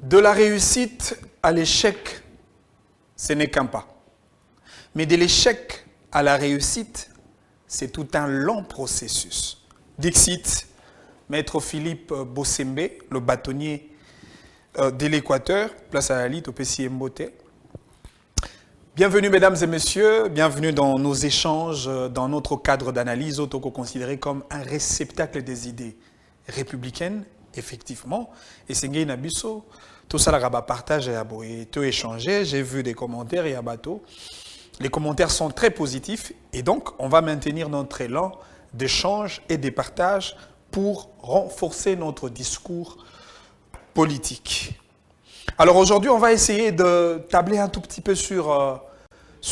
De la réussite à l'échec, ce n'est qu'un pas. Mais de l'échec à la réussite, c'est tout un long processus. Dixit, Maître Philippe Bossembe, le bâtonnier de l'Équateur, place à la Lite au PCI Mbote. Bienvenue mesdames et messieurs, bienvenue dans nos échanges, dans notre cadre d'analyse, considéré comme un réceptacle des idées républicaines, effectivement. Et c'est Nabiso, tout ça là partage et tout échanger. J'ai vu des commentaires et à bateau. Les commentaires sont très positifs et donc on va maintenir notre élan d'échange et de partage pour renforcer notre discours politique. Alors aujourd'hui, on va essayer de tabler un tout petit peu sur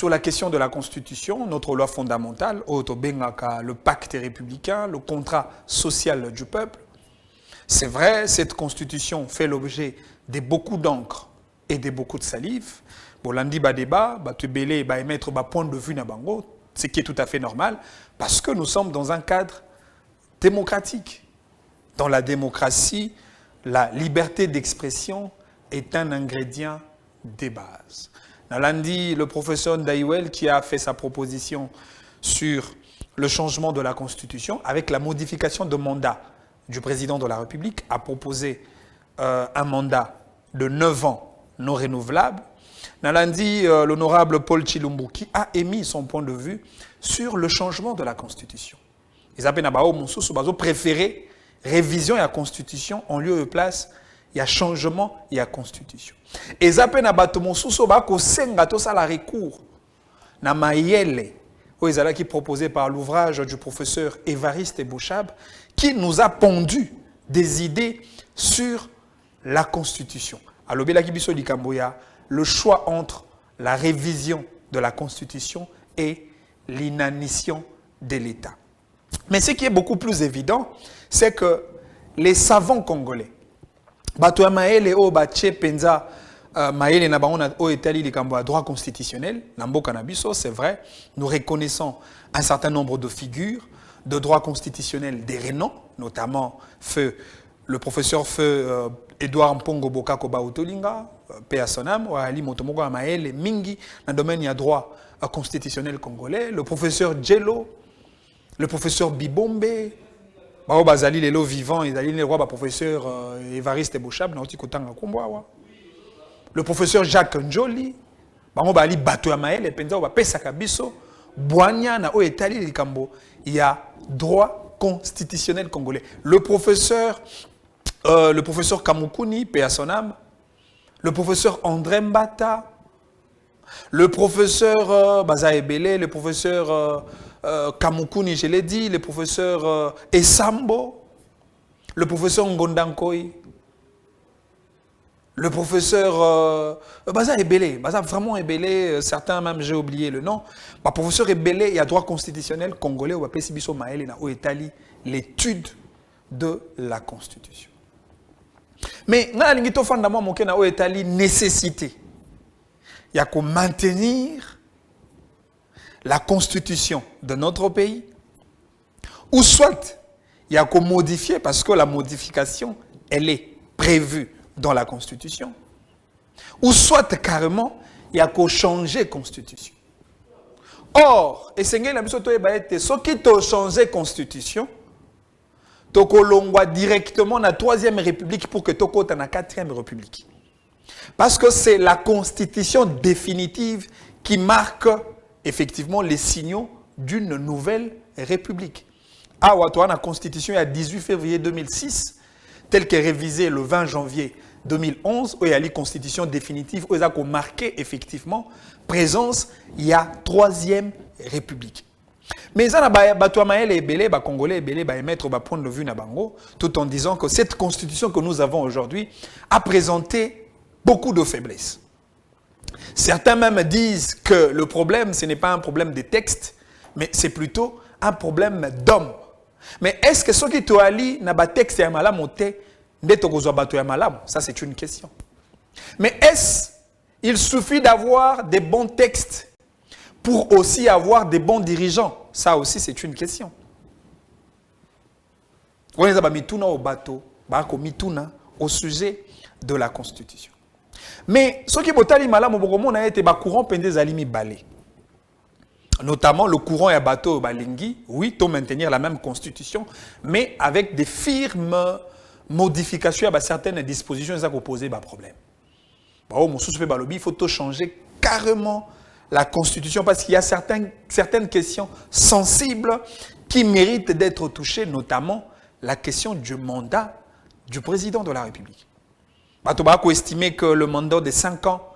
la question de la Constitution, notre loi fondamentale, le pacte républicain, le contrat social du peuple. C'est vrai, cette Constitution fait l'objet de beaucoup d'encre et de beaucoup de salive. Bon, lundi, débat, émettre point de vue na bango, ce qui est tout à fait normal, parce que nous sommes dans un cadre démocratique. Dans la démocratie, la liberté d'expression est un ingrédient de base. Lundi, le professeur Ndaïwel, qui a fait sa proposition sur le changement de la Constitution, avec la modification de mandat du président de la République, a proposé un mandat de 9 ans non renouvelable. Lundi, l'honorable Paul Chilumbu, qui a émis son point de vue sur le changement de la Constitution. Ils ont préféré révision et la Constitution en lieu et place, il y a changement et il y a Constitution. Et ils ont la recours na mayele qui est proposé par l'ouvrage du professeur Évariste Bouchab, qui nous a pondu des idées sur la Constitution. Alors, le choix entre la révision de la Constitution et l'inanition de l'État. Mais ce qui est beaucoup plus évident, c'est que les savants congolais, droit constitutionnel, c'est vrai, nous reconnaissons un certain nombre de figures de droit constitutionnel des renom, notamment le professeur Edouard Mpongo Bokako Baotolinga, P.A. Sonam, Ali Motomoko Amaele, Mingi, dans le domaine du droit constitutionnel congolais, le professeur Djelo, le professeur Bibombe, Bazali Lelo vivant, le professeur Évariste Bouchab, le professeur Jacques Njoli, Bali Bato Amaele, Penza, Pesaka Biso, Boanya, na Oetali Likambo, il y a droit constitutionnel congolais. Le professeur Kamukuni, paix à son âme, le professeur André Mbata, le professeur Baza Ebele, le professeur Kamukuni, je l'ai dit, le professeur Esambo, le professeur Ngondankoi, le professeur Baza Ebele, Baza vraiment Ebele, certains même j'ai oublié le nom, le professeur Ebele, il y a droit constitutionnel congolais, ou Pesibiso Maël, na Oetali, l'étude de la Constitution. Mais il y a une nécessité. Il y a qu'à maintenir la constitution de notre pays, ou soit il y a qu'à modifier, parce que la modification, elle est prévue dans la constitution, ou soit carrément, il y a qu'à changer la constitution. Or, et c'est ce qui a changé la constitution, Tokolongwa directement dans la 3e République pour que Toko dans la 4e République. Parce que c'est la constitution définitive qui marque effectivement les signaux d'une nouvelle République. Ah, la constitution il y a 18 février 2006, telle qu'elle est révisée le 20 janvier 2011, où il y a la constitution définitive, où il y a marqué effectivement présence, il y a 3e République. Mais il y a des Congolais émettre un point de vue na bango, tout en disant que cette constitution que nous avons aujourd'hui a présenté beaucoup de faiblesses. Certains même disent que le problème, ce n'est pas un problème de texte, mais c'est plutôt un problème d'homme. Mais est-ce que ce qui est ali na ba texte ya malamu te ndeto kozwa bato ya malamu? Ça c'est une question. Mais est-ce il suffit d'avoir des bons textes pour aussi avoir des bons dirigeants? Ça aussi, c'est une question. On est au bateau, au sujet de la Constitution. Mais ce qui est malamu, on a été courant pendant alimi balé. Notamment le courant et bateau balingi, oui, to maintenir la même Constitution, mais avec des firmes modifications à certaines dispositions, ça peut poser des problèmes. Il faut changer carrément la Constitution parce qu'il y a certaines questions sensibles qui méritent d'être touchées, notamment la question du mandat du président de la République. Il faut estimer que le mandat de 5 ans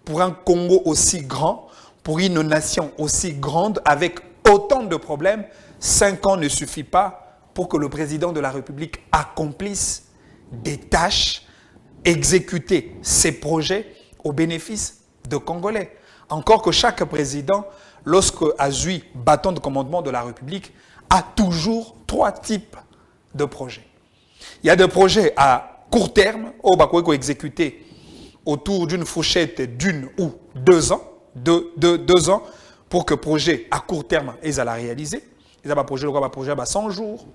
pour un Congo aussi grand, pour une nation aussi grande, avec autant de problèmes, 5 ans ne suffit pas pour que le président de la République accomplisse des tâches, exécuter ses projets au bénéfice de Congolais. Encore que chaque président, lorsque a eu bâton de commandement de la République, a toujours 3 types de projets. Il y a des projets à court terme, exécutés autour d'une fourchette d'1 ou 2 ans, 2 ans, pour que le projet à court terme ils la réaliser. Ils ont un projet à 100 jours.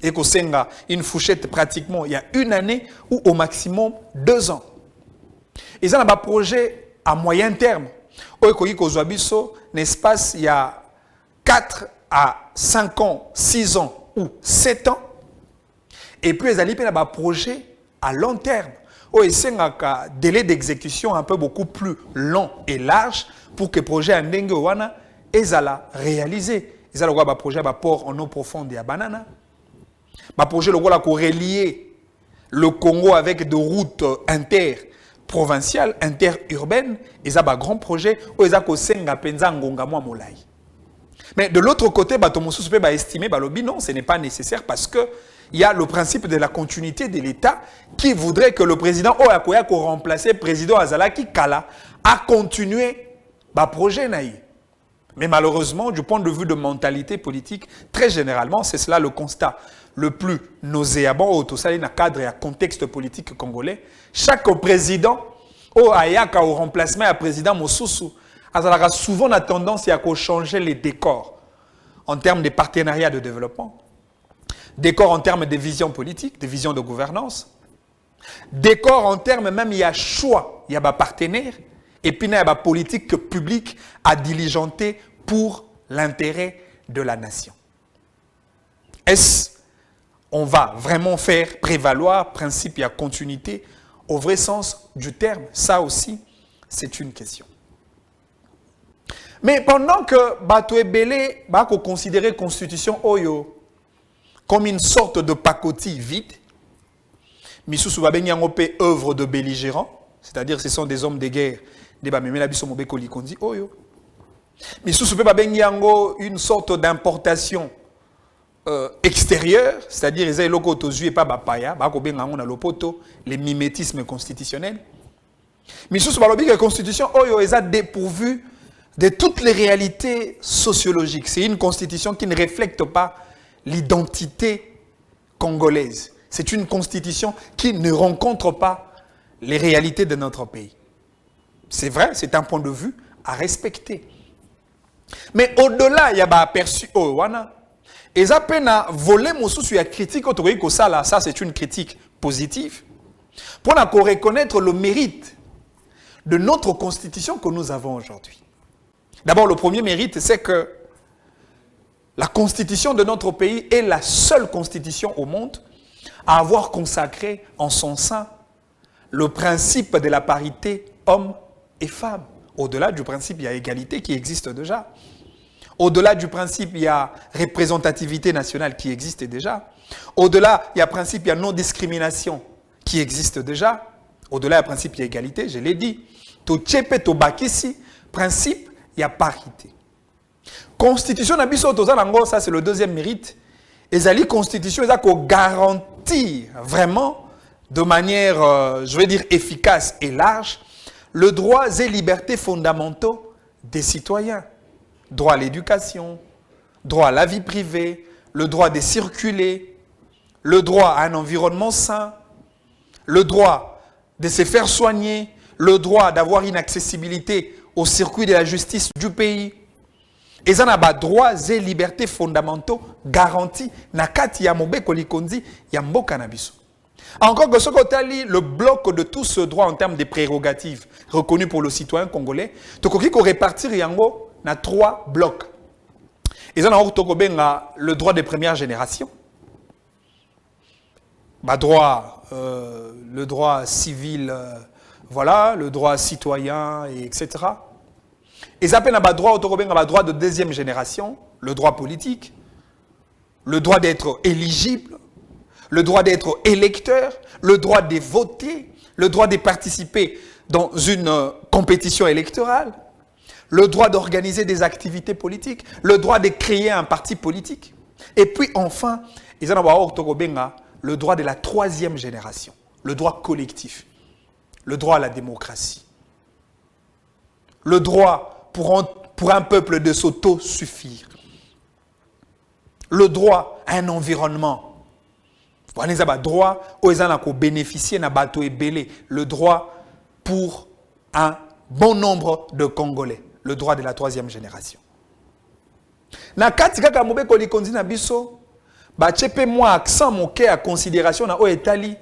Et que c'est une fourchette pratiquement, il y a 1 année ou au maximum 2 ans. Ils ont un projet à moyen terme. L'espace, il y a 4 à 5 ans, 6 ans ou 7 ans. Et puis, ils ont un projet à long terme. C'est un délai d'exécution un peu beaucoup plus long et large pour que le projet en dengue wana ezala réalisé. Ils ont un projet à port en eau profonde et à banana. Un projet pour relier le Congo avec des routes interprovinciales, interurbaines. Ils ont un grand projet où ils ont mais de l'autre côté, on peut estimer que non, ce n'est pas nécessaire parce qu'il y a le principe de la continuité de l'État qui voudrait que le président Oyakoya qui remplacer le président Azalaki Kala a continué le projet. Mais malheureusement, du point de vue de mentalité politique, très généralement, c'est cela le constat le plus nauséabond au cadre et à contexte politique congolais. Chaque président au remplacement à président Mosusu a souvent la tendance à changer les décors en termes de partenariat de développement, décors en termes de vision politique, de vision de gouvernance, décors en termes même il y a choix, il y a des partenaires, et puis il y a des politiques publiques à diligenter pour l'intérêt de la nation. Est-ce qu'on va vraiment faire prévaloir principe et continuité au vrai sens du terme? Ça aussi, c'est une question. Mais pendant que Bato Ebele va considérer la Constitution Oyo comme une sorte de pacotille vide, Misusu va bien œuvre de belligérants, c'est-à-dire ce sont des hommes de guerre, des bamemela biso mobeko likondi Oyo. Misusu va bien une sorte d'importation extérieure, c'est-à-dire ils ont loko tozu et pas bapaya, ba ko benga ngona lopoto, les mimétismes constitutionnels. Misusu va lobi que la Constitution Oyo est dépourvue de toutes les réalités sociologiques. C'est une constitution qui ne reflète pas l'identité congolaise. C'est une constitution qui ne rencontre pas les réalités de notre pays. C'est vrai, c'est un point de vue à respecter. Mais au-delà, il y a un aperçu. Et ça peine à voler mon souci à critique ça c'est une critique positive. Pour reconnaître le mérite de notre constitution que nous avons aujourd'hui. D'abord, le premier mérite, c'est que la constitution de notre pays est la seule constitution au monde à avoir consacré en son sein le principe de la parité hommes et femmes. Au-delà du principe, il y a égalité qui existe déjà. Au-delà du principe, il y a représentativité nationale qui existe déjà. Au-delà, il y a principe, il y a non-discrimination qui existe déjà. Au-delà du principe, il y a égalité, je l'ai dit. Tochepe tobakisi, principe, il y a parité. Constitution nabiso tozalango, ça c'est le deuxième mérite. Et la constitution, ça garantit vraiment de manière, je vais dire, efficace et large, le droit et libertés fondamentaux des citoyens. Droit à l'éducation, droit à la vie privée, le droit de circuler, le droit à un environnement sain, le droit de se faire soigner, le droit d'avoir une accessibilité au circuit de la justice du pays. Et ça n'a pas droits et libertés fondamentaux garantis na kati ya mobeko likondi ya mboka na biso. Encore que ce côté, le bloc de tout ce droit en termes de prérogatives reconnus pour le citoyen congolais, tu peux répartir dans 3 blocs. Ils ont le droit de première génération, le droit civil, voilà, le droit citoyen, etc. Ils appellent le droit de deuxième génération, le droit politique, le droit d'être éligible, le droit d'être électeur, le droit de voter, le droit de participer dans une compétition électorale, le droit d'organiser des activités politiques, le droit de créer un parti politique. Et puis enfin, ils ont le droit de la 3e génération, le droit collectif, le droit à la démocratie, le droit pour un peuple de s'auto-suffire, le droit à un environnement. Droit aux bénéficier le droit pour un bon nombre de Congolais, le droit de la 3e génération. Na katika ka mobe kolikondi na biso ba chepe moi accent moké à considération na o etali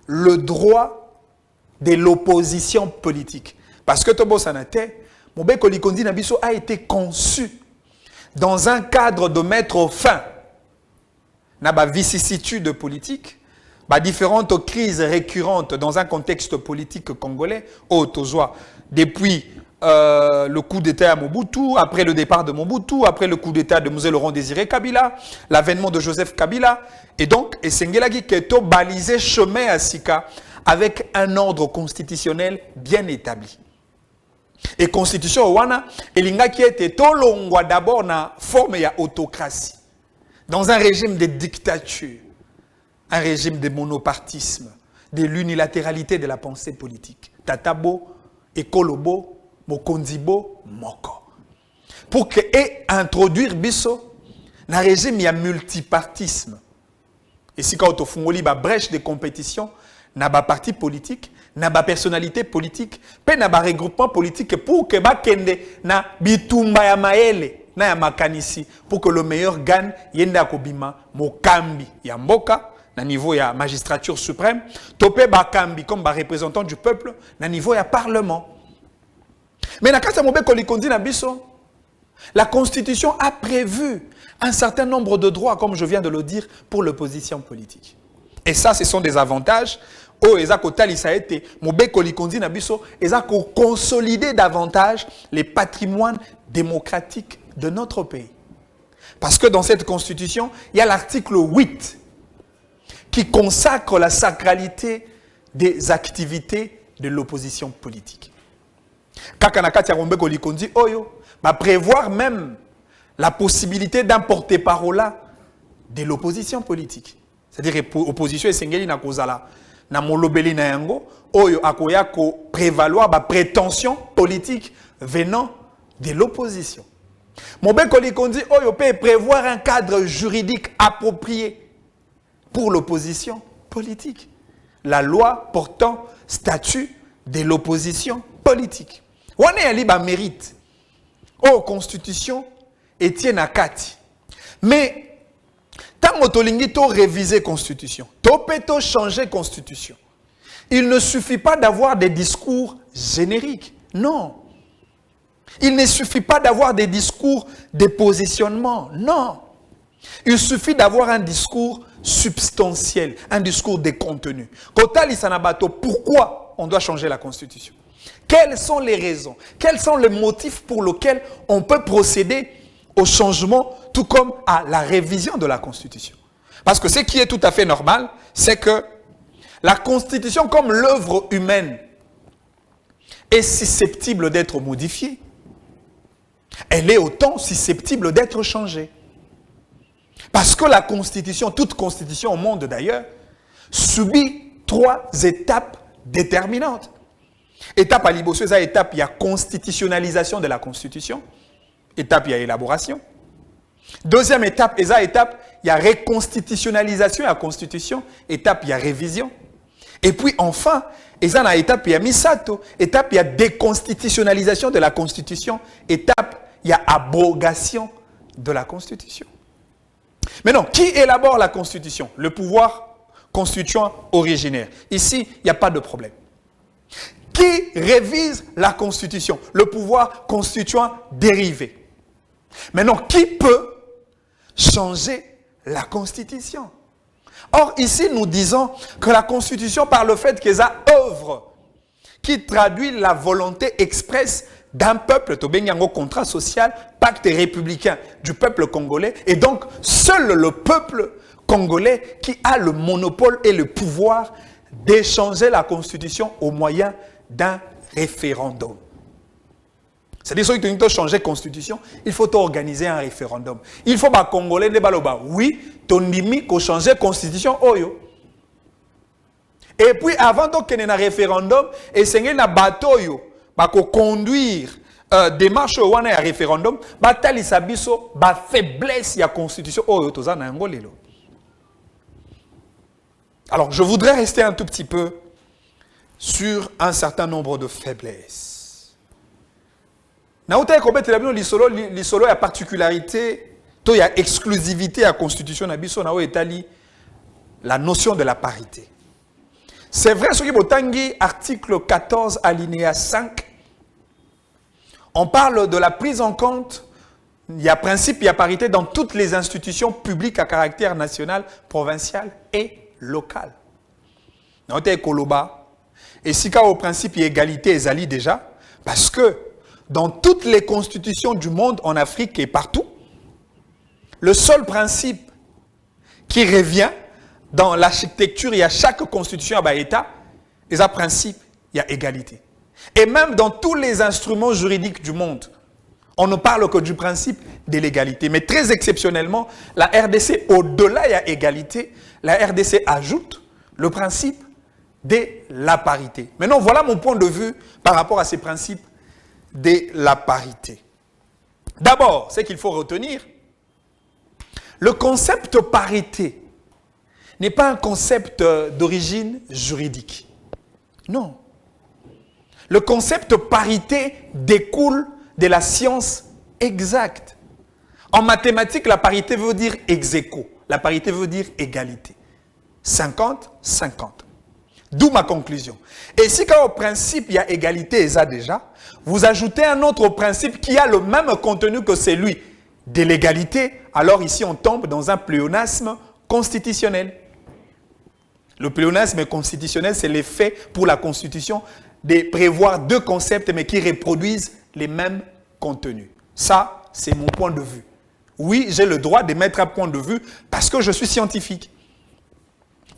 le droit de l'opposition politique parce que tobo sanate mobe kolikondi na biso a été conçu dans un cadre de mettre fin na vicissitudes politiques, différentes crises récurrentes dans un contexte politique congolais, depuis le coup d'État à Mobutu, après le départ de Mobutu, après le coup d'État de Mzee Laurent Désiré Kabila, l'avènement de Joseph Kabila, et donc, Essengelagi Keto balisé chemin à Sika avec un ordre constitutionnel bien établi. Et constitution Owana, elinga qui était tolongwa d'abord na forme ya autocratie. Dans un régime de dictature, un régime de monopartisme, de l'unilatéralité de la pensée politique. Tatabo, Ekolobo, Mokondibo, Moko. Pour introduire biso, un régime il y a multipartisme. Et si quand on a une brèche de compétition, na ba parti politique, na ba personnalité politique, pe na ba regroupement politique pour que ba kende na bitumba ya maele. Na ya makanisi pour que le meilleur gagne yenda kobima mokambi ya mboka na niveau ya magistrature suprême topé bakambi comme ba représentant du peuple na niveau ya parlement. Mais na kasa mobe kolikondi na biso la constitution a prévu un certain nombre de droits comme je viens de le dire pour l'opposition politique. Et ça ce sont des avantages oh eza kotali ça a été mobe kolikondi na biso eza ko consolider davantage les patrimoines démocratiques de notre pays. Parce que dans cette constitution, il y a l'article 8 qui consacre la sacralité des activités de l'opposition politique. Kakanakati Arombeko Likondi Oyo va prévoir même la possibilité d'un porte-parole de l'opposition politique. C'est-à-dire que l'opposition est sengeli na kozala na molobeli na yango Oyo akoya ko prévaloir ba prétention politique venant de l'opposition. Mobeko Likondi Oyo peut prévoir un cadre juridique approprié pour l'opposition politique. La loi portant statut de l'opposition politique. Wane yali ba mérite. Oh constitution Etienne Akati. Mais tant tolingi to réviser constitution, to peut changer constitution. Il ne suffit pas d'avoir des discours génériques. Non. Il ne suffit pas d'avoir des discours de positionnement. Non. Il suffit d'avoir un discours substantiel, un discours de contenu. Kotali Sanabato, pourquoi on doit changer la Constitution? Quelles sont les raisons? Quels sont les motifs pour lesquels on peut procéder au changement, tout comme à la révision de la Constitution? Parce que ce qui est tout à fait normal, c'est que la Constitution, comme l'œuvre humaine, est susceptible d'être modifiée. Elle est autant susceptible d'être changée. Parce que la Constitution, toute Constitution au monde d'ailleurs, subit 3 étapes déterminantes. Étape à l'Ibosso, c'est étape, il y a constitutionnalisation de la Constitution. Étape, il y a élaboration. Deuxième étape, il y a reconstitutionnalisation de la Constitution. Étape, il y a révision. Et puis enfin, il y a étape, il y a misato. Étape, il y a déconstitutionnalisation de la Constitution. Étape, il y a abrogation de la Constitution. Maintenant, qui élabore la Constitution? Le pouvoir constituant originaire. Ici, il n'y a pas de problème. Qui révise la Constitution? Le pouvoir constituant dérivé. Maintenant, qui peut changer la Constitution? Or, ici, nous disons que la Constitution, par le fait qu'elle a œuvre qui traduit la volonté expresse d'un peuple, un contrat social, pacte républicain du peuple congolais, et donc seul le peuple congolais qui a le monopole et le pouvoir d'échanger la Constitution au moyen d'un référendum. C'est-à-dire que si tu veux changer la Constitution, il faut organiser un référendum. Il faut que les Congolais disent oui, tu as changer la Constitution. Et puis, avant qu'il y ait un référendum, et c'est un bateau qui conduire démarche au référendum, il y a une faiblesse de la Constitution. Alors, je voudrais rester un tout petit peu sur un certain nombre de faiblesses. Il y a particularité, il y a exclusivité à la Constitution, la notion de la parité. C'est vrai, ce qui est article 14, alinéa 5, on parle de la prise en compte, il y a principe, il y a parité dans toutes les institutions publiques à caractère national, provincial et local. Et si au principe, il y a égalité, ils allient déjà, parce que dans toutes les constitutions du monde, en Afrique et partout, le seul principe qui revient dans l'architecture, il y a chaque constitution à État, il y a un principe, il y a égalité. Et même dans tous les instruments juridiques du monde, on ne parle que du principe de l'égalité. Mais très exceptionnellement, la RDC, au-delà, il y a égalité, la RDC ajoute le principe de la parité. Maintenant, voilà mon point de vue par rapport à ces principes de la parité. D'abord, ce qu'il faut retenir, le concept parité n'est pas un concept d'origine juridique. Non. Le concept parité découle de la science exacte. En mathématiques, la parité veut dire ex aequo. La parité veut dire égalité. 50-50. D'où ma conclusion. Et si quand au principe, il y a égalité, et ça déjà, vous ajoutez un autre principe qui a le même contenu que celui de l'égalité, alors ici on tombe dans un pléonasme constitutionnel. Le pléonasme constitutionnel, c'est l'effet pour la Constitution de prévoir deux concepts mais qui reproduisent les mêmes contenus. Ça, c'est mon point de vue. Oui, j'ai le droit de mettre un point de vue parce que je suis scientifique,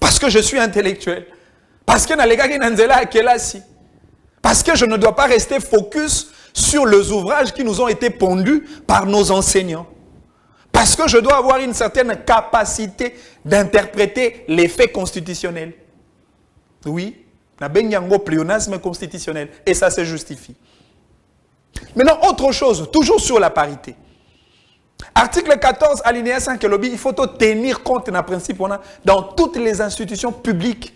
parce que je suis intellectuel, parce que parce que je ne dois pas rester focus sur les ouvrages qui nous ont été pondus par nos enseignants. Parce que je dois avoir une certaine capacité d'interpréter les faits constitutionnels. Oui, il y a un pléonasme constitutionnel et ça se justifie. Maintenant, autre chose, toujours sur la parité. Article 14, alinéa 5, il faut tenir compte d'un principe dans toutes les institutions publiques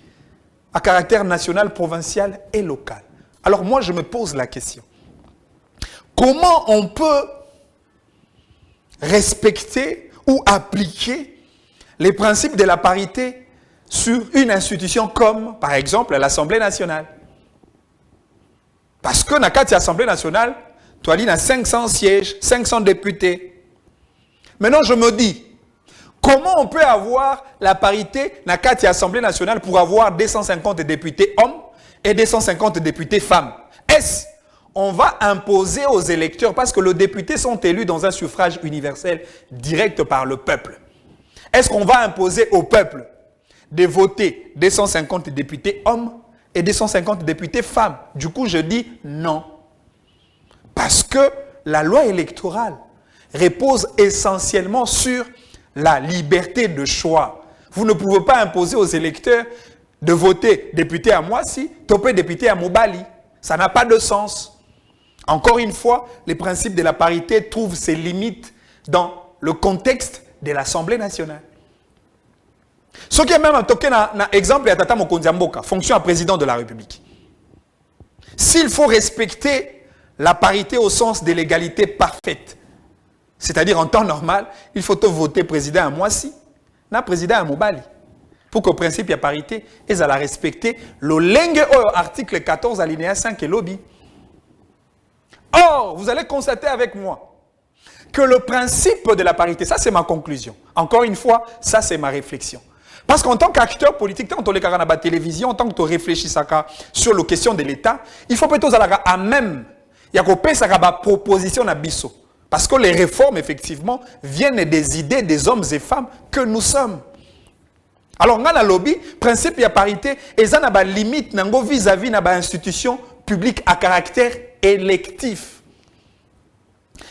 à caractère national, provincial et local. Alors moi, je me pose la question. Comment on peut respecter ou appliquer les principes de la parité sur une institution comme, par exemple, l'Assemblée nationale? Parce que dans l'Assemblée nationale, tu as 500 sièges, 500 députés. Maintenant, je me dis, comment on peut avoir la parité dans l'Assemblée nationale pour avoir 250 députés hommes et 250 députés femmes? Est-ce qu'on va imposer aux électeurs, parce que les députés sont élus dans un suffrage universel direct par le peuple. Est-ce qu'on va imposer au peuple de voter 250 députés hommes et 250 députés femmes? Du coup, je dis non. Parce que la loi électorale repose essentiellement sur la liberté de choix. Vous ne pouvez pas imposer aux électeurs de voter député à Moissi, topé député à Mobali. Ça n'a pas de sens. Encore une fois, les principes de la parité trouvent ses limites dans le contexte de l'Assemblée nationale. Ce qui est même un token, un exemple, Tata Mokonzi Mboka, fonction à président de la République. S'il faut respecter la parité au sens de l'égalité parfaite, c'est-à-dire en temps normal, il faut voter président à Moissi, non président à Mobali. Pour que le principe de parité, ils allaient respecter le lingue article 14 alinéa 5 et lobby. Or, vous allez constater avec moi que le principe de la parité, ça c'est ma conclusion. Encore une fois, ça c'est ma réflexion. Parce qu'en tant qu'acteur politique, tant que tu es à la télévision, tant que tu réfléchis sur les questions de l'État, il faut plutôt à même, il y a une proposition à bisso. Parce que les réformes, effectivement, viennent des idées des hommes et femmes que nous sommes. Alors, dans le lobby, le principe de la parité, il y a une limite vis-à-vis de l'institution publique à caractère électif.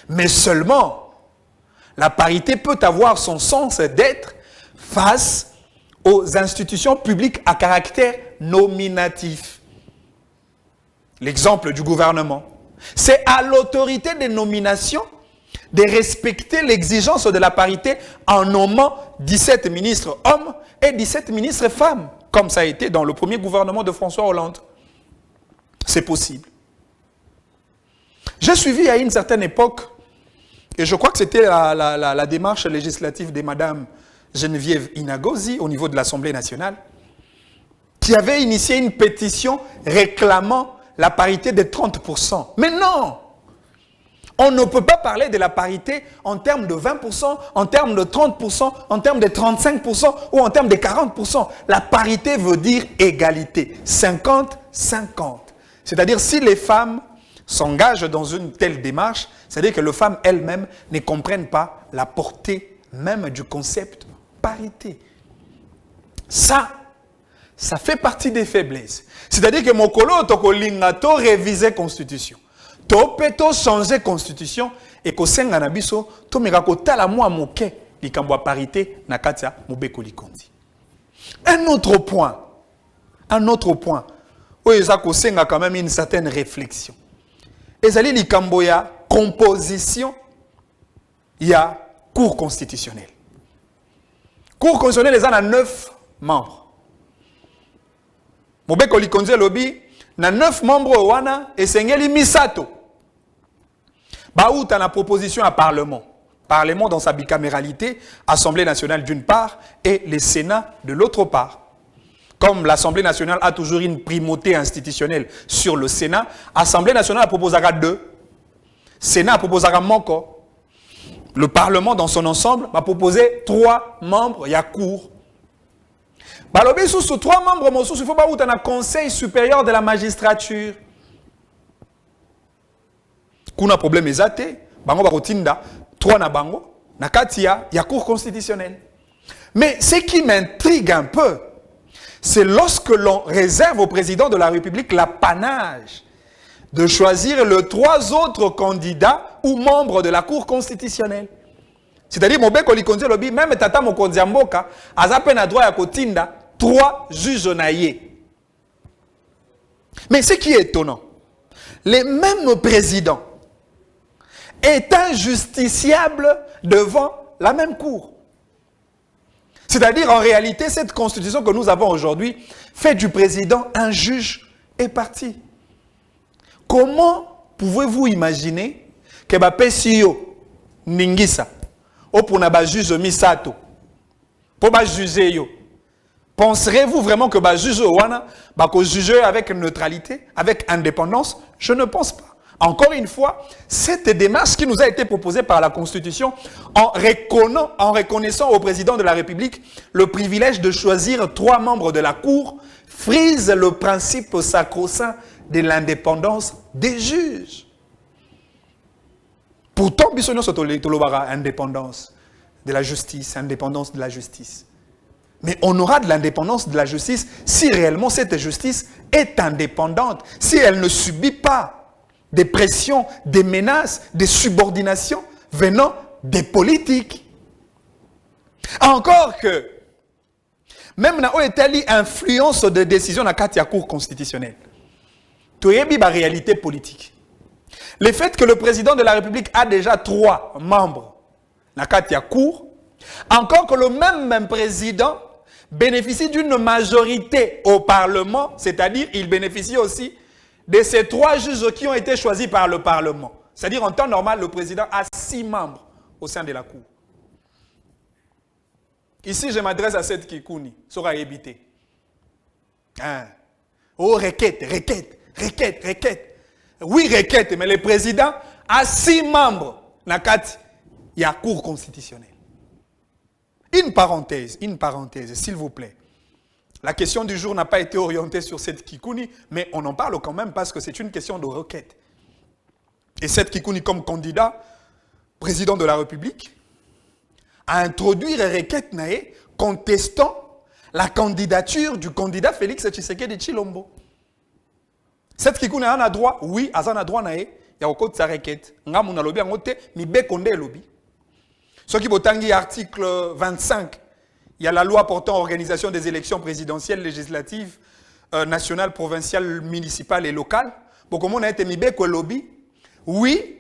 Mais seulement, la parité peut avoir son sens d'être face aux institutions publiques à caractère nominatif. L'exemple du gouvernement. C'est à l'autorité des nominations de respecter l'exigence de la parité en nommant 17 ministres hommes et 17 ministres femmes, comme ça a été dans le premier gouvernement de François Hollande. C'est possible. J'ai suivi à une certaine époque, et je crois que c'était la démarche législative de Madame Geneviève Inagozi au niveau de l'Assemblée nationale, qui avait initié une pétition réclamant la parité de 30%. Mais non! On ne peut pas parler de la parité en termes de 20%, en termes de 30%, en termes de 35% ou en termes de 40%. La parité veut dire égalité, 50-50. C'est-à-dire si les femmes s'engagent dans une telle démarche, c'est-à-dire que les femmes elles-mêmes ne comprennent pas la portée même du concept parité. Ça fait partie des faiblesses. C'est-à-dire que mon colo tokolingato réviser constitution. To peut changer la constitution et que senga na biso to mirako tala moi moke likambo parité na katia mobeko likondi. Un autre point. Oui, ça ko senga quand même une certaine réflexion. Ezali likambo ya composition ya cour constitutionnelle. Cour constitutionnelle les a 9 membres. Mobeko likondi lobby na 9 membres wana esengeli misato. Baouta na proposition à Parlement. Parlement dans sa bicaméralité, Assemblée nationale d'une part et le Sénat de l'autre part. Comme l'Assemblée nationale a toujours une primauté institutionnelle sur le Sénat, Assemblée nationale proposera 2. Sénat proposera manko. Le Parlement dans son ensemble va proposer 3 membres, il y a cour. Balobi sous 3 membres, il faut pas un Conseil supérieur de la magistrature. Kuna problème ezate, bango bakotinda 3 na bango, na katia ya cour constitutionnelle. Mais ce qui m'intrigue un peu, c'est lorsque l'on réserve au président de la République l'apanage de choisir les 3 autres candidats ou membres de la cour constitutionnelle. C'est-à-dire, Mobeko Likonzi Lobi, même Tata Mokonzi Mboka, azapen a droit à kotinda 3 juges naïés. Mais ce qui est étonnant, les mêmes présidents est injusticiable devant la même cour. C'est-à-dire, en réalité, cette constitution que nous avons aujourd'hui fait du président un juge et parti. Comment pouvez-vous imaginer que Bapesio Ningisa, ou pour na juge Misato, pour juger yo, penserez-vous vraiment que juge wana va juger avec neutralité, avec indépendance? Je ne pense pas. Encore une fois, cette démarche qui nous a été proposée par la Constitution en reconnaissant au président de la République le privilège de choisir 3 membres de la Cour frise le principe sacro-saint de l'indépendance des juges. Pourtant, bisogno sotolobara indépendance de la justice, indépendance de la justice. Mais on aura de l'indépendance de la justice si réellement cette justice est indépendante, si elle ne subit pas des pressions, des menaces, des subordinations venant des politiques. Encore que, même dans l'Italie, influence de décision dans la Cour constitutionnelle. Tu as la réalité politique. Le fait que le président de la République a déjà 3 membres dans la Cour, encore que le même président bénéficie d'une majorité au Parlement, c'est-à-dire il bénéficie aussi de ces 3 juges qui ont été choisis par le Parlement. C'est-à-dire, en temps normal, le président a 6 membres au sein de la Cour. Ici, je m'adresse à cette Kikouni, sera évité. Hein? Oh, requête. Oui, requête, mais le président a 6 membres. Nakati, il y a cour constitutionnelle. Une parenthèse, s'il vous plaît. La question du jour n'a pas été orientée sur cette Kikouni, mais on en parle quand même parce que c'est une question de requête. Et cette Kikouni, comme candidat, président de la République, a introduit une requête contestant la candidature du candidat Félix Tshisekedi de Chilombo. Cette Kikouni a droit, oui, a droit il y a au sa requête. Nga muna lobi angote, mi be konde lobi. Ce qui botangi article 25, il y a la loi portant organisation des élections présidentielles, législatives, nationales, provinciales, municipales et locales. Bon, comme on a été mi be ko lobi, oui,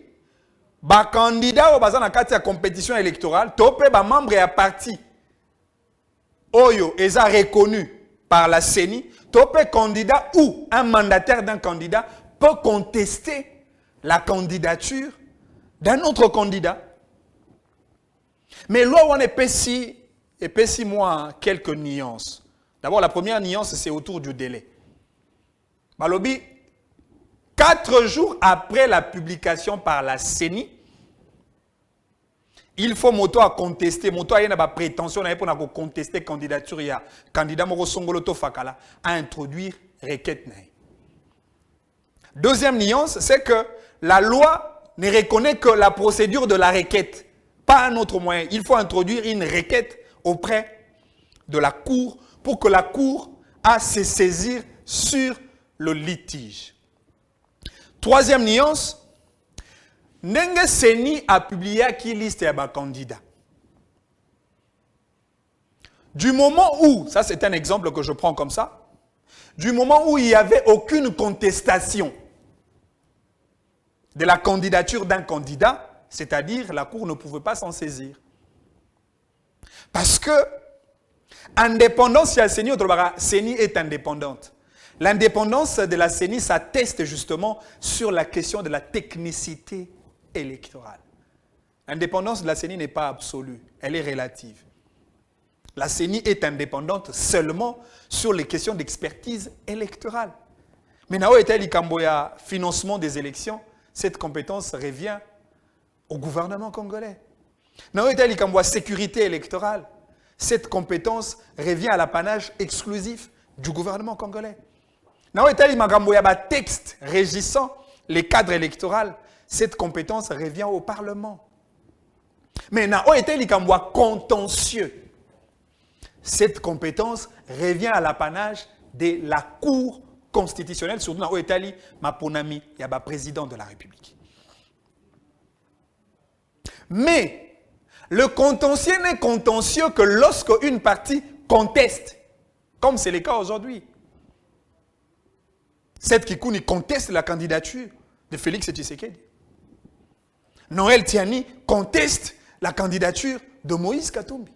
ba candidat au bazan na kati ya compétition électorale, topé ba membre ya parti Oyo est reconnu par la CENI, topé candidat ou un mandataire d'un candidat peut contester la candidature d'un autre candidat. Mais là où on épaissit moi quelques nuances. D'abord, la première nuance, c'est autour du délai. Balobi, 4 jours après la publication par la CENI, il faut moto à contester, moto à y avoir prétention pour contester candidature, il y a candidat Moro Songoloto Fakala à introduire requête. Deuxième nuance, c'est que la loi ne reconnaît que la procédure de la requête, pas un autre moyen. Il faut introduire une requête auprès de la Cour pour que la Cour a se saisir sur le litige. Troisième nuance, Nenge Seni a publié qui liste à bas candidat. Du moment où, ça c'est un exemple que je prends comme ça, du moment où il n'y avait aucune contestation de la candidature d'un candidat, c'est-à-dire la Cour ne pouvait pas s'en saisir. Parce que indépendance, la CENI est indépendante. L'indépendance de la CENI s'atteste justement sur la question de la technicité électorale. L'indépendance de la CENI n'est pas absolue, elle est relative. La CENI est indépendante seulement sur les questions d'expertise électorale. Mais dans le financement des élections, cette compétence revient au gouvernement congolais. Dans le sécurité électorale, cette compétence revient à l'apanage exclusif du gouvernement congolais. Dans le texte régissant les cadres électoraux, cette compétence revient au Parlement. Mais dans le contentieux, cette compétence revient à l'apanage de la Cour constitutionnelle, surtout dans l'Italie, Maponami, il y a le président de la République. Mais le contentieux n'est contentieux que lorsque une partie conteste, comme c'est le cas aujourd'hui. Cette Kikouni conteste la candidature de Félix Tshisekedi. Noël Tiani conteste la candidature de Moïse Katumbi.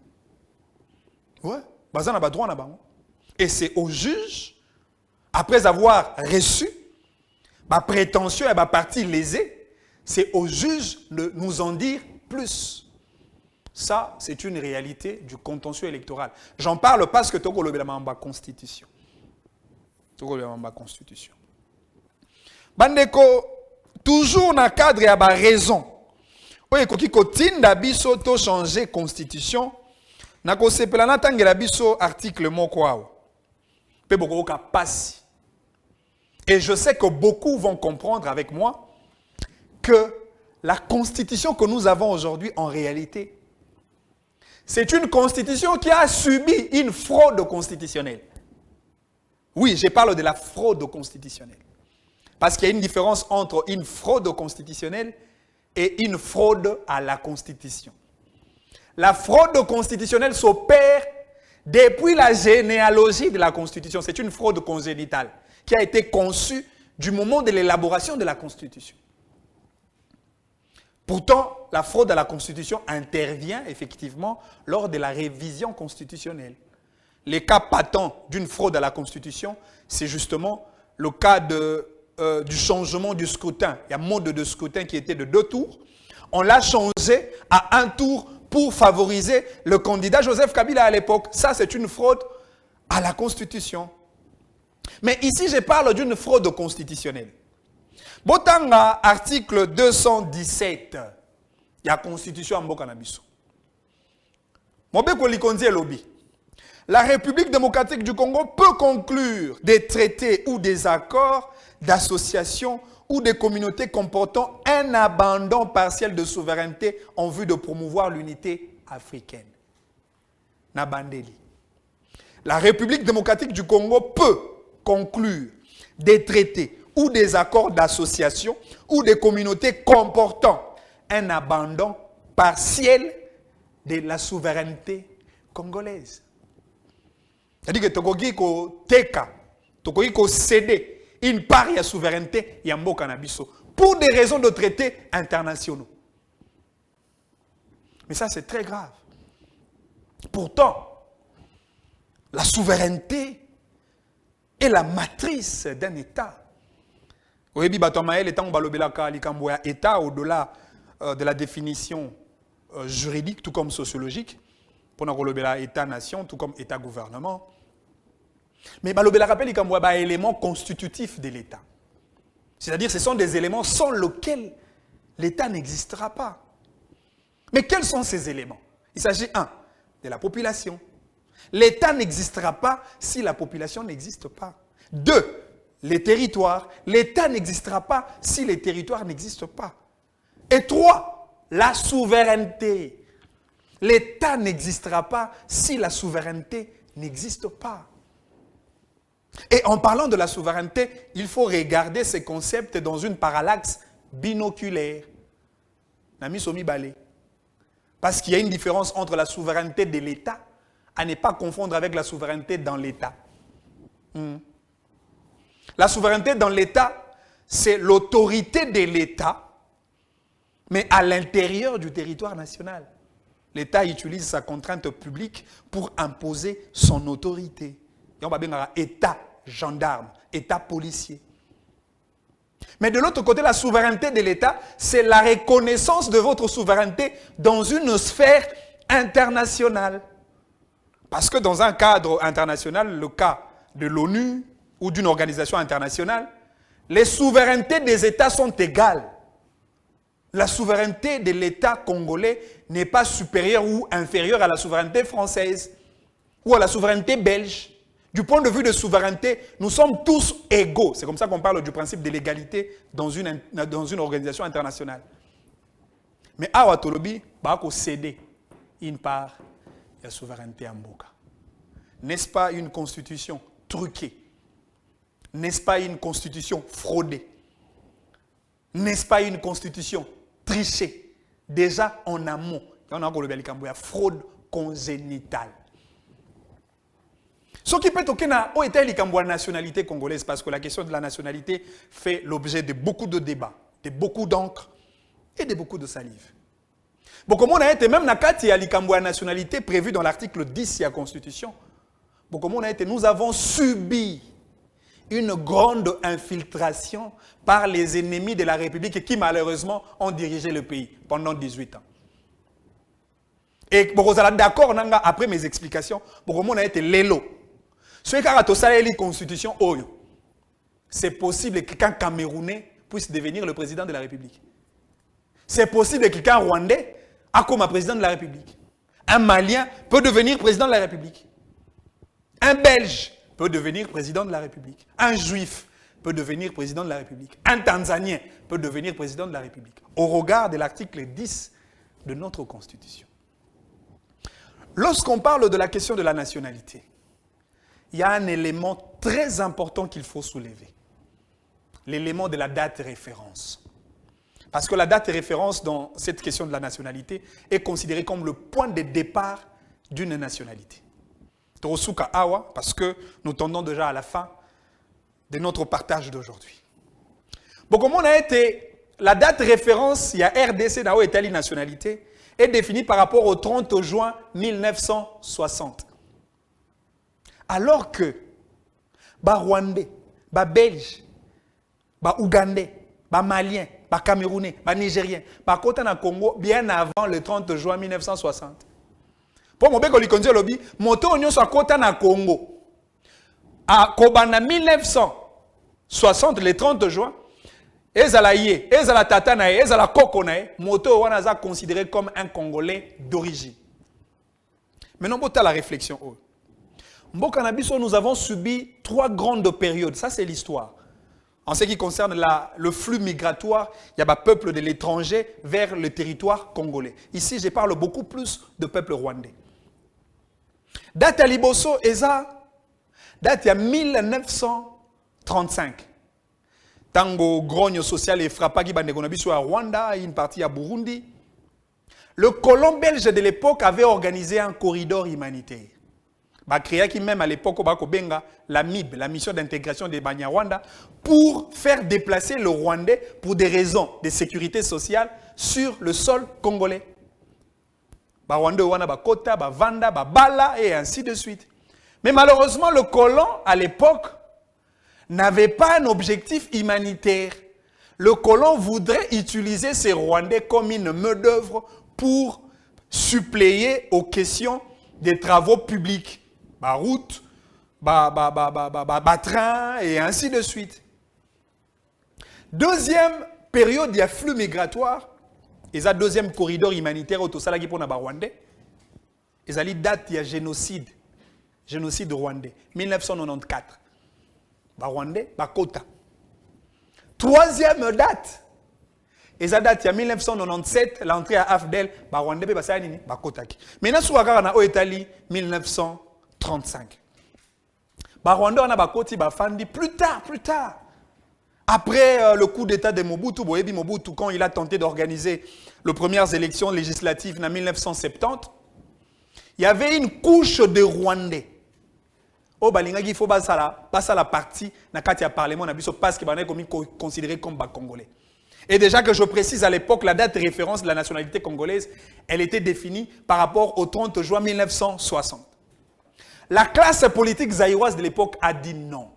Ouais, bazan a droit na bango. Et c'est au juge, après avoir reçu ma prétention et ma partie lésée, c'est au juge de nous en dire plus. Ça, c'est une réalité du contentieux électoral. J'en parle parce que Togo le Mamba Constitution. Togo le Mamba Constitution. Bandeko, toujours dans le cadre, il y a une raison. Oui, quand il biso to changer constitution, na ko sepela na tangela biso article moko awa. Pe boko ka passi. Et je sais que beaucoup vont comprendre avec moi que la constitution que nous avons aujourd'hui en réalité, c'est une constitution qui a subi une fraude constitutionnelle. Oui, je parle de la fraude constitutionnelle. Parce qu'il y a une différence entre une fraude constitutionnelle et une fraude à la Constitution. La fraude constitutionnelle s'opère depuis la généalogie de la Constitution. C'est une fraude congénitale qui a été conçue du moment de l'élaboration de la Constitution. Pourtant, la fraude à la Constitution intervient effectivement lors de la révision constitutionnelle. Les cas patents d'une fraude à la Constitution, c'est justement le cas du changement du scrutin. Il y a un mode de scrutin qui était de 2 tours. On l'a changé à 1 tour pour favoriser le candidat Joseph Kabila à l'époque. Ça, c'est une fraude à la Constitution. Mais ici, je parle d'une fraude constitutionnelle. Botanga, article 217, il y a la Constitution en Bokanabiso. Mobeko Likonzi et Lobby. La République démocratique du Congo peut conclure des traités ou des accords d'association ou des communautés comportant un abandon partiel de souveraineté en vue de promouvoir l'unité africaine. Nabandeli. La République démocratique du Congo peut conclure des traités ou des accords d'association ou des communautés comportant un abandon partiel de la souveraineté congolaise. C'est-à-dire que Tokogi ko teka, Tokogi ko céder une part de la souveraineté Yambo Kanabiso pour des raisons de traités internationaux. Mais ça, c'est très grave. Pourtant, la souveraineté est la matrice d'un État. Oyebi Batomael étant balobelaka likamboya État au-delà de la définition juridique, tout comme sociologique, pour balobela État-nation, tout comme État-gouvernement. Mais balobela rappelle likamboya éléments constitutifs de l'État. C'est-à-dire ce sont des éléments sans lesquels l'État n'existera pas. Mais quels sont ces éléments? Il s'agit, de la population. L'État n'existera pas si la population n'existe pas. 2, les territoires. L'État n'existera pas si les territoires n'existent pas. Et 3, la souveraineté. L'État n'existera pas si la souveraineté n'existe pas. Et en parlant de la souveraineté, il faut regarder ces concepts dans une parallaxe binoculaire. Nami Somi Balé. Parce qu'il y a une différence entre la souveraineté de l'État à ne pas confondre avec la souveraineté dans l'État. La souveraineté dans l'État, c'est l'autorité de l'État, mais à l'intérieur du territoire national. L'État utilise sa contrainte publique pour imposer son autorité. Et on va bien État gendarme, État policier. Mais de l'autre côté, la souveraineté de l'État, c'est la reconnaissance de votre souveraineté dans une sphère internationale. Parce que dans un cadre international, le cas de l'ONU ou d'une organisation internationale, les souverainetés des États sont égales. La souveraineté de l'État congolais n'est pas supérieure ou inférieure à la souveraineté française ou à la souveraineté belge. Du point de vue de souveraineté, nous sommes tous égaux. C'est comme ça qu'on parle du principe de l'égalité dans une organisation internationale. Mais à Watolobi, il faut céder une part de la souveraineté en Mboka. N'est-ce pas une constitution truquée? N'est-ce pas une constitution fraudée? N'est-ce pas une constitution trichée? Déjà en amont, on a fraude congénitale. Ce qui peut être au État de nationalité congolaise, parce que la question de la nationalité fait l'objet de beaucoup de débats, de beaucoup d'encre et de beaucoup de salive. Bon, comme on a été, même dans la nationalité prévue dans l'article 10 de la Constitution, bon, comme on a été, nous avons subi une grande infiltration par les ennemis de la République qui malheureusement ont dirigé le pays pendant 18 ans. Et bon, vous êtes d'accord après mes explications, bon, comme on a été l'élo. Ce qui a la constitution, c'est possible que quelqu'un camerounais puisse devenir le président de la République. C'est possible que quelqu'un rwandais a comme président de la République. Un Malien peut devenir président de la République. Un Belge peut devenir président de la République. Un Juif peut devenir président de la République. Un Tanzanien peut devenir président de la République. Au regard de l'article 10 de notre Constitution. Lorsqu'on parle de la question de la nationalité, il y a un élément très important qu'il faut soulever. L'élément de la date référence. Parce que la date référence dans cette question de la nationalité est considérée comme le point de départ d'une nationalité. Torosuka Awa, parce que nous tendons déjà à la fin de notre partage d'aujourd'hui. Bon, comme on a été, la date référence, il y a RDC d'Ao Italie nationalité, est définie par rapport au 30 juin 1960. Alors que, Rwandais, Belges, Ougandais, Maliens, les Camerounais, les Nigériens, par contre na Congo bien avant le 30 juin 1960. Pour mon béco likonzi lobby, moto onyo soit kota na Congo. À Kobana 1960 le 30 juin, ezala ye, ezala tata na ye, ezala koko na ye, moto wana za considéré comme un Congolais d'origine. Maintenant, on la réflexion. Mboka na biso, nous avons subi 3 grandes périodes. Ça, c'est l'histoire. En ce qui concerne le flux migratoire, il y a un peuple de l'étranger vers le territoire congolais. Ici, je parle beaucoup plus de peuple rwandais. Date à Liboso, Eza, date à 1935. Tango grogne social et frappagi bandegonabiso à Rwanda, une partie à Burundi. Le colon belge de l'époque avait organisé un corridor humanitaire. Il a créé même à l'époque la MIB, la mission d'intégration des Banyarwanda, pour faire déplacer le Rwandais pour des raisons de sécurité sociale sur le sol congolais. Rwandais, Kota, Vanda, Bala et ainsi de suite. Mais malheureusement, le colon à l'époque n'avait pas un objectif humanitaire. Le colon voudrait utiliser ces Rwandais comme une main-d'œuvre pour suppléer aux questions des travaux publics. Route, train et ainsi de suite. Deuxième période, il y a flux migratoire. Et ça, deuxième corridor humanitaire au Tosalagi pour les Rwandais. Et ça, date, il y a génocide. Génocide rwandais. 1994. Rwandais, Kota. Troisième date. Et ça date, il y a 1997, l'entrée à AFDEL, Rwandais, Kota. Maintenant, sur la Italie, 1935. Rwanda, on a Bakoti, Bafandi, plus tard. Après le coup d'état de Mobutu, Mobutu, quand il a tenté d'organiser les premières élections législatives en 1970, il y avait une couche de Rwandais. Oh, il faut passer la partie dans le Parlement, parce que c'est considéré comme Congolais. Et déjà que je précise à l'époque, la date de référence de la nationalité congolaise, elle était définie par rapport au 30 juin 1960. La classe politique zaïroise de l'époque a dit non.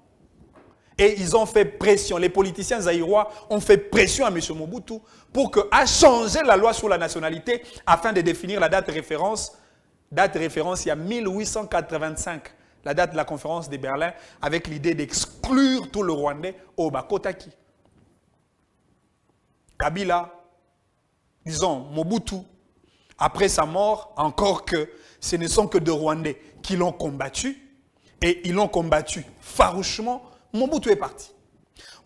Et ils ont fait pression. Les politiciens zaïrois ont fait pression à M. Mobutu pour qu'il change la loi sur la nationalité afin de définir la date de référence. Date de référence, il y a 1885, la date de la conférence de Berlin, avec l'idée d'exclure tout le Rwandais au Bakotaki. Kabila, disons Mobutu, après sa mort, encore que ce ne sont que des Rwandais qui l'ont combattu, et ils l'ont combattu farouchement, Mobutu est parti.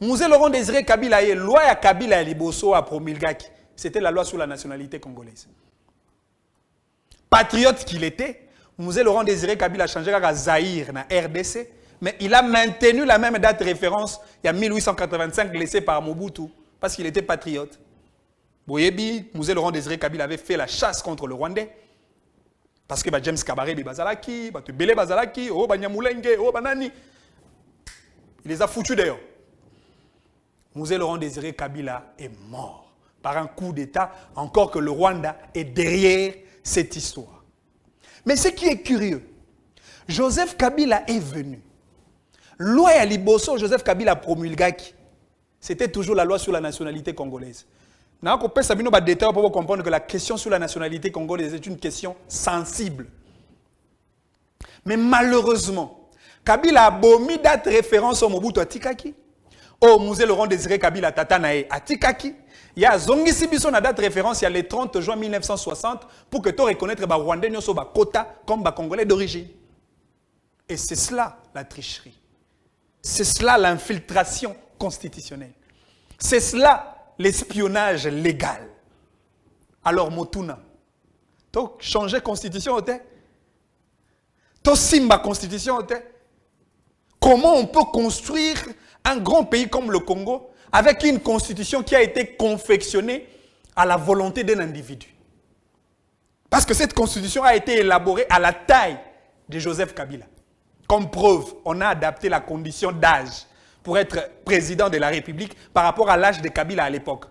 Mouzé Laurent Désiré Kabila, la loi à Kabila et Liboso à promulgaki, c'était la loi sur la nationalité congolaise. Patriote qu'il était, Mouzé Laurent Désiré Kabila a changé à Zaïre, na RDC, mais il a maintenu la même date de référence, il y a 1885, laissée par Mobutu, parce qu'il était patriote. Boyebi, Mouzé Laurent Désiré Kabila avait fait la chasse contre le Rwandais. Parce que James Kabarebe Bazalaki, Bele Bazalaki, Banyamulenge, Banani. Il les a foutus d'ailleurs. Mouzé Laurent Désiré Kabila est mort par un coup d'État, encore que le Rwanda est derrière cette histoire. Mais ce qui est curieux, Joseph Kabila est venu. Loi à Liboso, Joseph Kabila promulgaki. C'était toujours la loi sur la nationalité congolaise. Nous avons des détails pour comprendre que la question sur la nationalité congolaise est une question sensible. Mais malheureusement, Kabila a bomi date référence au Mobutu Atikaki. Au Mouzé Laurent Désiré Kabila Tatanae Atikaki. Il y a Zongi Sibiso na date référence, il y a le 30 juin 1960 pour que tu reconnaître les Rwandais nyoso ba Kota comme ba Congolais d'origine. Et c'est cela la tricherie. C'est cela l'infiltration constitutionnelle. C'est cela l'espionnage légal. Alors Motuna, tu changer la constitution, tu simba la constitution. Comment on peut construire un grand pays comme le Congo avec une constitution qui a été confectionnée à la volonté d'un individu? Parce que cette constitution a été élaborée à la taille de Joseph Kabila. Comme preuve, on a adapté la condition d'âge pour être président de la République par rapport à l'âge de Kabila à l'époque.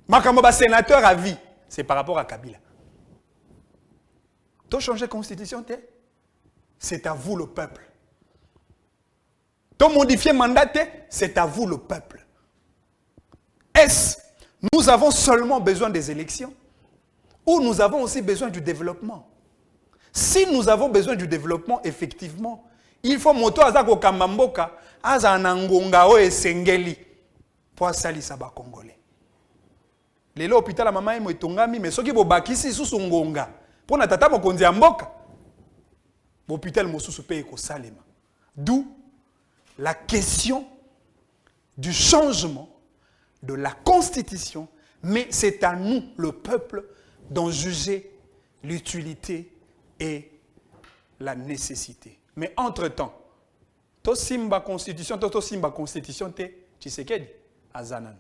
Makamboba sénateur à vie, c'est par rapport à Kabila. Tu as changé la constitution, c'est à vous le peuple. Ton modifier mandat, c'est à vous le peuple. Est-ce nous avons seulement besoin des élections ou nous avons aussi besoin du développement? Si nous avons besoin du développement, effectivement, il faut moto azako kamamboka azanangonga o esengeli pour salisa ba congolais. Lelo hôpital mama emo etongami mais soki bobakisi susu ngonga pour na tata mokonzi ya mboka hôpital mosusu pe ko salema. D'où la question du changement de la constitution, mais c'est à nous, le peuple, d'en juger l'utilité et la nécessité. Mais entre-temps, to simba constitution, to simba constitution te Tshisekedi azanan.